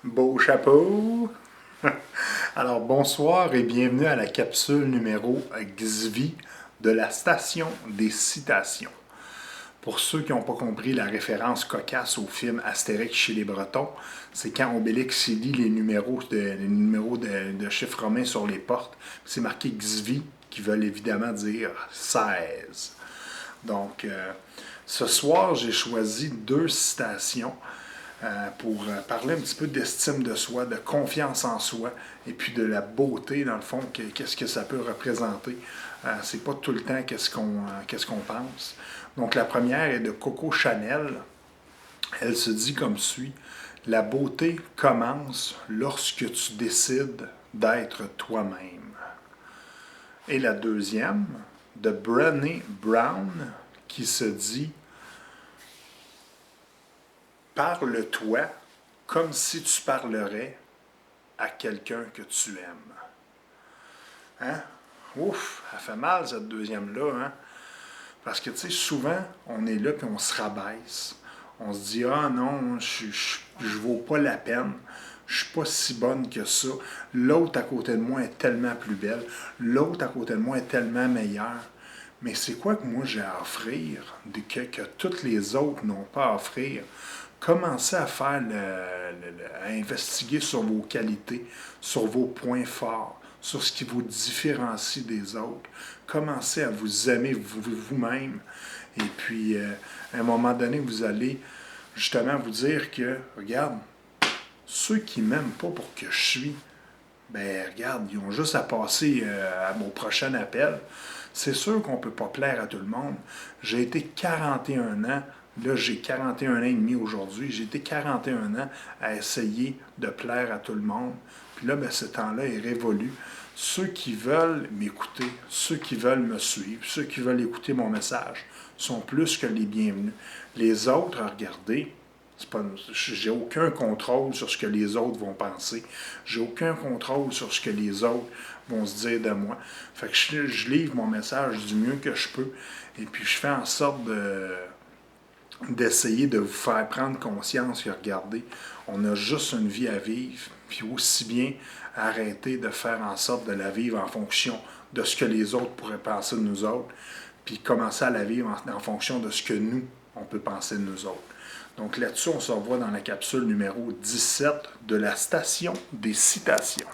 Beau chapeau! Alors bonsoir et bienvenue à la capsule numéro XV de la station des citations. Pour ceux qui n'ont pas compris la référence cocasse au film Astérix chez les Bretons, c'est quand Obélix lit les numéros de chiffres romains sur les portes. C'est marqué XV qui veulent évidemment dire 16. Donc, ce soir, j'ai choisi deux citations pour parler un petit peu d'estime de soi, de confiance en soi, et puis de la beauté, dans le fond, qu'est-ce que ça peut représenter. C'est pas tout le temps qu'est-ce qu'on pense. Donc la première est de Coco Chanel. Elle se dit comme suit: la beauté commence lorsque tu décides d'être toi-même. Et la deuxième, de Brené Brown, qui se dit: parle-toi comme si tu parlerais à quelqu'un que tu aimes. Hein? Ouf, elle fait mal cette deuxième-là, hein? Parce que, tu sais, souvent, on est là puis on se rabaisse. On se dit: ah non, je vaux pas la peine. Je suis pas si bonne que ça. L'autre à côté de moi est tellement plus belle. L'autre à côté de moi est tellement meilleure. Mais c'est quoi que moi j'ai à offrir que toutes les autres n'ont pas à offrir? Commencez à faire à investiguer sur vos qualités, sur vos points forts, sur ce qui vous différencie des autres. Commencez à vous aimer vous-même. Et puis, à un moment donné, vous allez justement vous dire que, regarde, ceux qui ne m'aiment pas pour que je suis, ben regarde, ils ont juste à passer à mon prochain appel. C'est sûr qu'on ne peut pas plaire à tout le monde. J'ai été 41 ans, là j'ai 41 ans et demi aujourd'hui, j'ai été 41 ans à essayer de plaire à tout le monde. Puis là, ben, ce temps-là est révolu. Ceux qui veulent m'écouter, ceux qui veulent me suivre, ceux qui veulent écouter mon message sont plus que les bienvenus. Les autres, à regarder, j'ai aucun contrôle sur ce que les autres vont penser. J'ai aucun contrôle sur ce que les autres vont se dire de moi. Fait que je livre mon message du mieux que je peux. Et puis je fais en sorte d'essayer de vous faire prendre conscience que, regardez, on a juste une vie à vivre. Puis aussi bien arrêter de faire en sorte de la vivre en fonction de ce que les autres pourraient penser de nous autres. Puis commencer à la vivre en fonction de ce que nous, on peut penser de nous autres. Donc là-dessus, on se revoit dans la capsule numéro 17 de la station des citations.